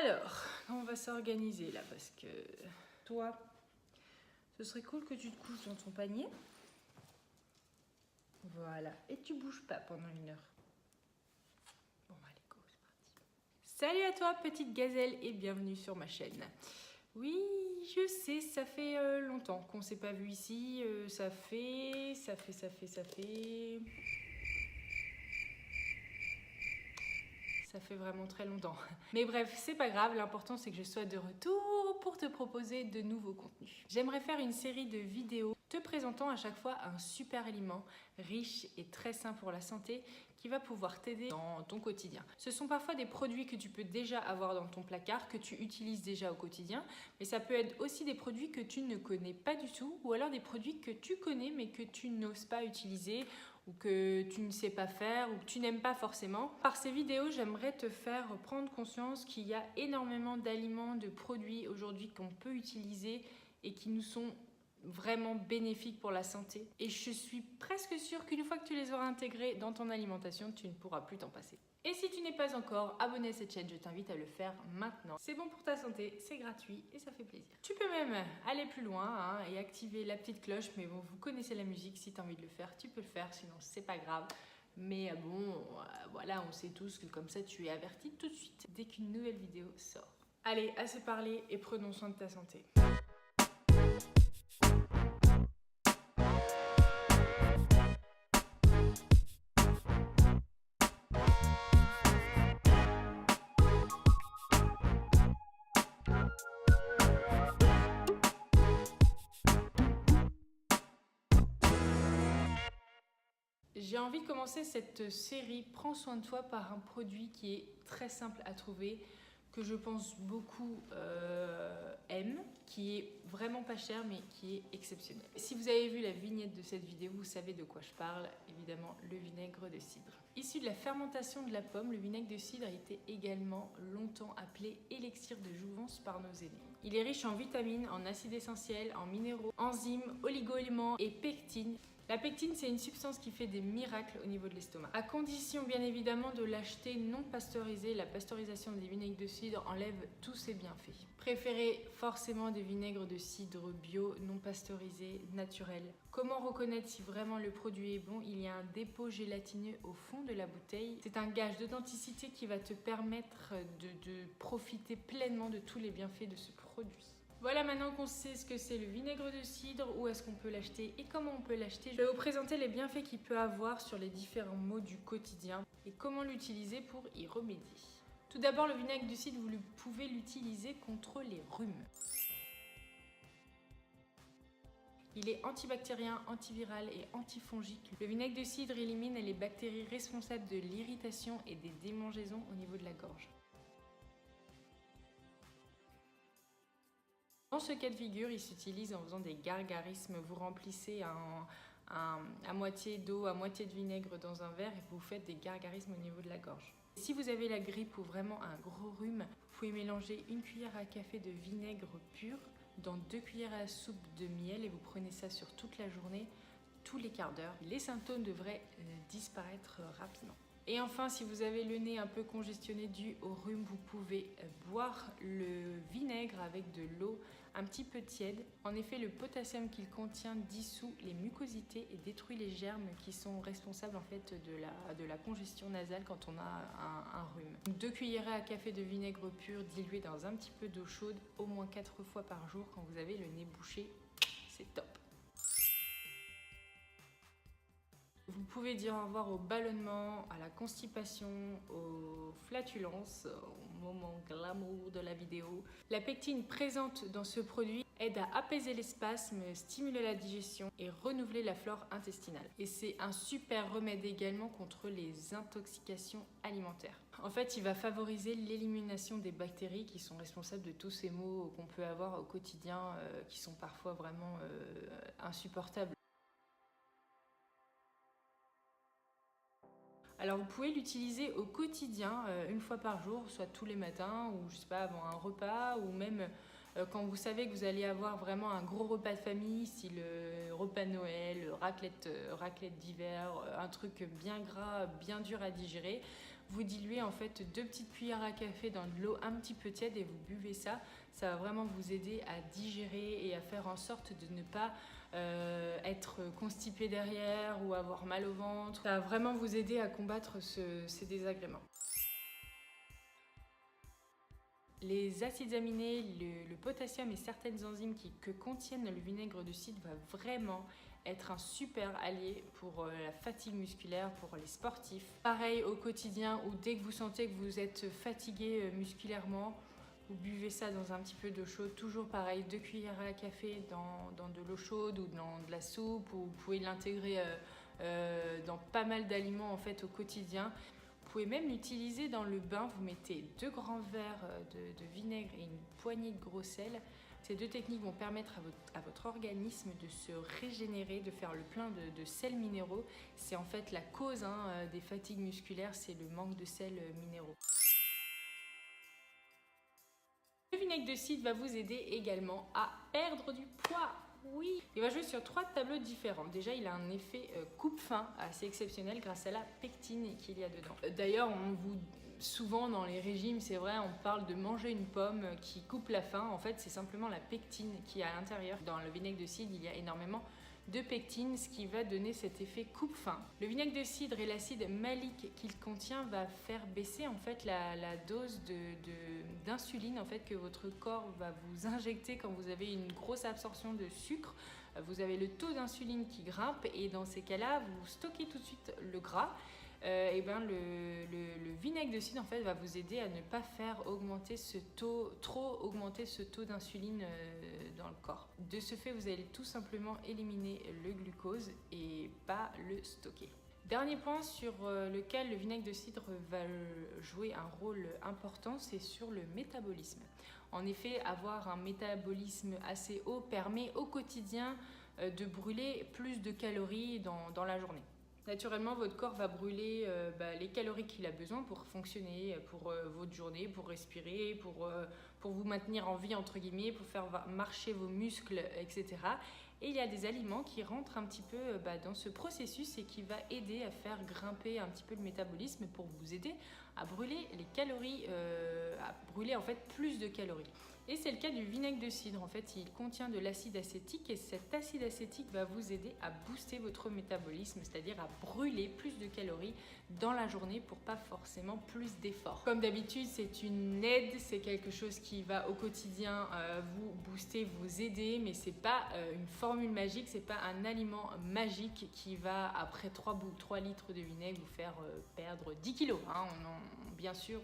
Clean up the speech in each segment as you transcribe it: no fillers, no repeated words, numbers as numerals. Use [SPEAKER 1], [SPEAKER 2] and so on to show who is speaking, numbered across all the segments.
[SPEAKER 1] Alors, on va s'organiser là parce que toi, ce serait cool que tu te couches dans ton panier. Voilà, et tu bouges pas pendant 1 heure. Bon, allez, go, c'est parti. Salut à toi, petite gazelle, et bienvenue sur ma chaîne. Oui, je sais, ça fait longtemps qu'on s'est pas vu ici. Ça fait... Ça fait vraiment très longtemps. Mais bref, c'est pas grave, l'important c'est que je sois de retour pour te proposer de nouveaux contenus. J'aimerais faire une série de vidéos te présentant à chaque fois un super aliment riche et très sain pour la santé qui va pouvoir t'aider dans ton quotidien. Ce sont parfois des produits que tu peux déjà avoir dans ton placard, que tu utilises déjà au quotidien, mais ça peut être aussi des produits que tu ne connais pas du tout, ou alors des produits que tu connais mais que tu n'oses pas utiliser, ou que tu ne sais pas faire, ou que tu n'aimes pas forcément. Par ces vidéos, j'aimerais te faire prendre conscience qu'il y a énormément d'aliments, de produits aujourd'hui qu'on peut utiliser et qui nous sont vraiment bénéfiques pour la santé. Et je suis presque sûre qu'une fois que tu les auras intégrés dans ton alimentation, tu ne pourras plus t'en passer. Et si tu n'es pas encore abonné à cette chaîne, je t'invite à le faire maintenant. C'est bon pour ta santé, c'est gratuit et ça fait plaisir. Tu peux même aller plus loin et activer la petite cloche, mais bon, vous connaissez la musique, si tu as envie de le faire, tu peux le faire, sinon c'est pas grave. Mais bon, voilà, on sait tous que comme ça, tu es averti tout de suite dès qu'une nouvelle vidéo sort. Allez, assez parlé et prenons soin de ta santé. J'ai envie de commencer cette série Prends soin de toi par un produit qui est très simple à trouver, que je pense beaucoup aiment, qui est vraiment pas cher mais qui est exceptionnel. Si vous avez vu la vignette de cette vidéo, vous savez de quoi je parle, évidemment le vinaigre de cidre. Issu de la fermentation de la pomme, le vinaigre de cidre a été également longtemps appelé élixir de jouvence par nos aînés. Il est riche en vitamines, en acides essentiels, en minéraux, enzymes, oligo-éléments et pectines. La pectine, c'est une substance qui fait des miracles au niveau de l'estomac. À condition, bien évidemment, de l'acheter non pasteurisé. La pasteurisation des vinaigres de cidre enlève tous ses bienfaits. Préférez forcément des vinaigres de cidre bio, non pasteurisés, naturels. Comment reconnaître si vraiment le produit est bon? Il y a un dépôt gélatineux au fond de la bouteille. C'est un gage d'authenticité qui va te permettre de profiter pleinement de tous les bienfaits de ce produit. Voilà, maintenant qu'on sait ce que c'est le vinaigre de cidre, où est-ce qu'on peut l'acheter et comment on peut l'acheter, je vais vous présenter les bienfaits qu'il peut avoir sur les différents maux du quotidien et comment l'utiliser pour y remédier. Tout d'abord, le vinaigre de cidre, vous pouvez l'utiliser contre les rhumes. Il est antibactérien, antiviral et antifongique. Le vinaigre de cidre élimine les bactéries responsables de l'irritation et des démangeaisons au niveau de la gorge. Dans ce cas de figure, il s'utilise en faisant des gargarismes. Vous remplissez à moitié d'eau, à moitié de vinaigre dans un verre et vous faites des gargarismes au niveau de la gorge. Si vous avez la grippe ou vraiment un gros rhume, vous pouvez mélanger 1 cuillère à café de vinaigre pur dans 2 cuillères à soupe de miel et vous prenez ça sur toute la journée, tous les quarts d'heure. Les symptômes devraient disparaître rapidement. Et enfin, si vous avez le nez un peu congestionné dû au rhume, vous pouvez boire le vinaigre avec de l'eau un petit peu tiède. En effet, le potassium qu'il contient dissout les mucosités et détruit les germes qui sont responsables en fait de la congestion nasale quand on a un rhume. Donc 2 cuillerées à café de vinaigre pur dilué dans un petit peu d'eau chaude, au moins 4 fois par jour quand vous avez le nez bouché, c'est top. Vous pouvez dire au revoir au ballonnement, à la constipation, aux flatulences, au moment glamour de la vidéo. La pectine présente dans ce produit aide à apaiser les spasmes, stimuler la digestion et renouveler la flore intestinale. Et c'est un super remède également contre les intoxications alimentaires. En fait, il va favoriser l'élimination des bactéries qui sont responsables de tous ces maux qu'on peut avoir au quotidien qui sont parfois vraiment insupportables. Alors vous pouvez l'utiliser au quotidien, 1 fois par jour, soit tous les matins ou je sais pas, avant un repas ou même quand vous savez que vous allez avoir vraiment un gros repas de famille, style repas de Noël, raclette d'hiver, un truc bien gras, bien dur à digérer. Vous diluez en fait 2 petites cuillères à café dans de l'eau un petit peu tiède et vous buvez ça. Ça va vraiment vous aider à digérer et à faire en sorte de ne pas être constipé derrière ou avoir mal au ventre. Ça va vraiment vous aider à combattre ces désagréments. Les acides aminés, le potassium et certaines enzymes que contiennent le vinaigre de cidre va vraiment être un super allié pour la fatigue musculaire, pour les sportifs. Pareil au quotidien ou dès que vous sentez que vous êtes fatigué musculairement, vous buvez ça dans un petit peu d'eau chaude, toujours pareil, 2 cuillères à café dans de l'eau chaude ou dans de la soupe, ou vous pouvez l'intégrer dans pas mal d'aliments en fait au quotidien. Vous pouvez même l'utiliser dans le bain, vous mettez 2 grands verres de vinaigre et une poignée de gros sel. Ces 2 techniques vont permettre à votre organisme de se régénérer, de faire le plein de sels minéraux. C'est en fait la cause des fatigues musculaires, c'est le manque de sels minéraux. Le vinaigre de cidre va vous aider également à perdre du poids. Oui, il va jouer sur 3 tableaux différents. Déjà, il a un effet coupe-faim assez exceptionnel grâce à la pectine qu'il y a dedans. D'ailleurs, souvent dans les régimes, c'est vrai, on parle de manger une pomme qui coupe la faim. En fait, c'est simplement la pectine qui est à l'intérieur. Dans le vinaigre de cidre, il y a énormément de pectine, ce qui va donner cet effet coupe-faim. Le vinaigre de cidre et l'acide malique qu'il contient va faire baisser en fait la dose d'insuline en fait que votre corps va vous injecter quand vous avez une grosse absorption de sucre. Vous avez le taux d'insuline qui grimpe et dans ces cas-là, vous stockez tout de suite le gras. Le vinaigre de cidre en fait va vous aider à ne pas faire augmenter trop augmenter ce taux d'insuline dans le corps. De ce fait, vous allez tout simplement éliminer le glucose et pas le stocker. Dernier point sur lequel le vinaigre de cidre va jouer un rôle important, c'est sur le métabolisme. En effet, avoir un métabolisme assez haut permet au quotidien de brûler plus de calories dans la journée. Naturellement, votre corps va brûler les calories qu'il a besoin pour fonctionner, pour votre journée, pour respirer, pour vous maintenir en vie, entre guillemets, pour faire marcher vos muscles, etc. Et il y a des aliments qui rentrent un petit peu dans ce processus et qui va aider à faire grimper un petit peu le métabolisme pour vous aider à brûler les calories, à brûler en fait plus de calories. Et c'est le cas du vinaigre de cidre. En fait, il contient de l'acide acétique et cet acide acétique va vous aider à booster votre métabolisme, c'est-à-dire à brûler plus de calories dans la journée pour pas forcément plus d'efforts. Comme d'habitude, c'est une aide, c'est quelque chose qui va au quotidien vous booster, vous aider, mais c'est pas une formule magique, c'est pas un aliment magique qui va, après 3 litres de vinaigre, vous faire perdre 10 kilos. Bien sûr,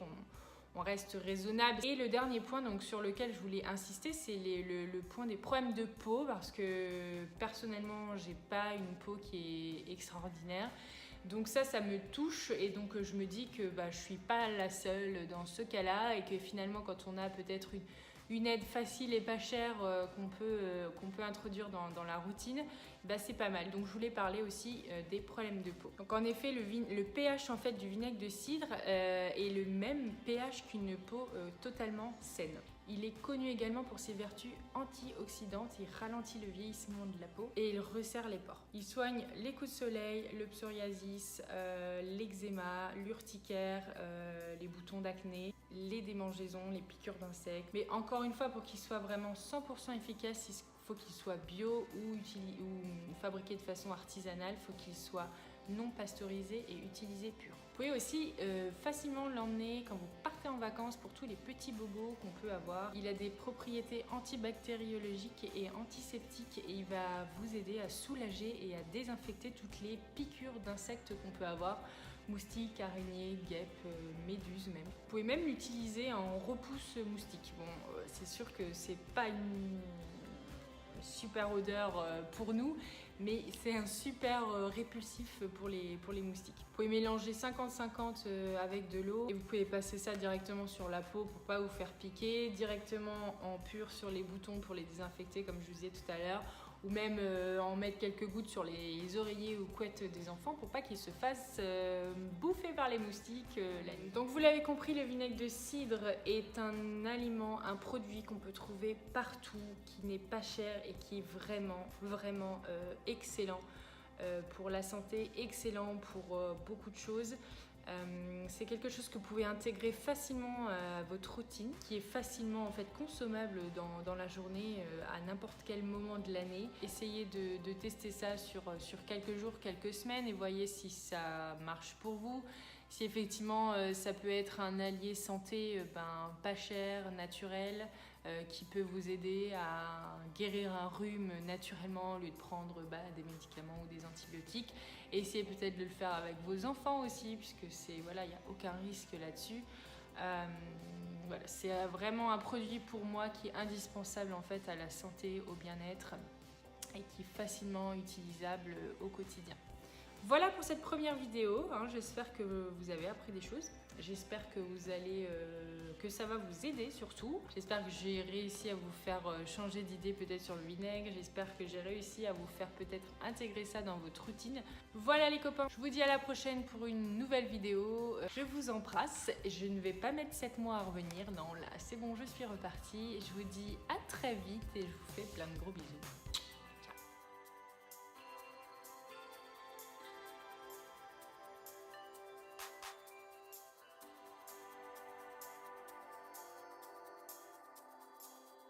[SPEAKER 1] on reste raisonnable. Et le dernier point donc, sur lequel je voulais insister, c'est le point des problèmes de peau, parce que personnellement, j'ai pas une peau qui est extraordinaire. Donc ça me touche et donc je me dis que je suis pas la seule dans ce cas-là et que finalement, quand on a peut-être une aide facile et pas chère qu'on peut introduire dans la routine, c'est pas mal. Donc je voulais parler aussi des problèmes de peau. Donc en effet, le pH en fait du vinaigre de cidre est le même pH qu'une peau totalement saine. Il est connu également pour ses vertus antioxydantes, il ralentit le vieillissement de la peau et il resserre les pores. Il soigne les coups de soleil, le psoriasis, l'eczéma, l'urticaire, les boutons d'acné, les démangeaisons, les piqûres d'insectes. Mais encore une fois, pour qu'il soit vraiment 100% efficace, il faut qu'il soit bio ou fabriqué de façon artisanale, il faut qu'il soit non pasteurisé et utilisé pur. Vous pouvez aussi facilement l'emmener quand vous partez en vacances pour tous les petits bobos qu'on peut avoir. Il a des propriétés antibactériologiques et antiseptiques et il va vous aider à soulager et à désinfecter toutes les piqûres d'insectes qu'on peut avoir. Moustiques, araignées, guêpes, méduses même. Vous pouvez même l'utiliser en repousse moustique. Bon, c'est sûr que c'est pas une super odeur pour nous, mais c'est un super répulsif pour les moustiques. Vous pouvez mélanger 50-50 avec de l'eau et vous pouvez passer ça directement sur la peau pour pas vous faire piquer, directement en pur sur les boutons pour les désinfecter comme je vous disais tout à l'heure, ou même en mettre quelques gouttes sur les oreillers ou couettes des enfants pour pas qu'ils se fassent bouffer par les moustiques la nuit. Donc vous l'avez compris, le vinaigre de cidre est un aliment, un produit qu'on peut trouver partout, qui n'est pas cher et qui est vraiment excellent pour la santé, excellent pour beaucoup de choses. C'est quelque chose que vous pouvez intégrer facilement à votre routine, qui est facilement en fait consommable dans la journée à n'importe quel moment de l'année. Essayez de tester ça sur quelques jours, quelques semaines et voyez si ça marche pour vous. Si effectivement ça peut être un allié santé pas cher, naturel, qui peut vous aider à guérir un rhume naturellement au lieu de prendre des médicaments ou des antibiotiques. Essayez peut-être de le faire avec vos enfants aussi, puisque il n'y a aucun risque là-dessus. C'est vraiment un produit pour moi qui est indispensable en fait à la santé, au bien-être et qui est facilement utilisable au quotidien. Voilà pour cette première vidéo, j'espère que vous avez appris des choses. J'espère que ça va vous aider surtout. J'espère que j'ai réussi à vous faire changer d'idée peut-être sur le vinaigre. J'espère que j'ai réussi à vous faire peut-être intégrer ça dans votre routine. Voilà les copains, je vous dis à la prochaine pour une nouvelle vidéo. Je vous embrasse. Je ne vais pas mettre 7 mois à revenir. Non, là c'est bon, je suis repartie. Je vous dis à très vite et je vous fais plein de gros bisous.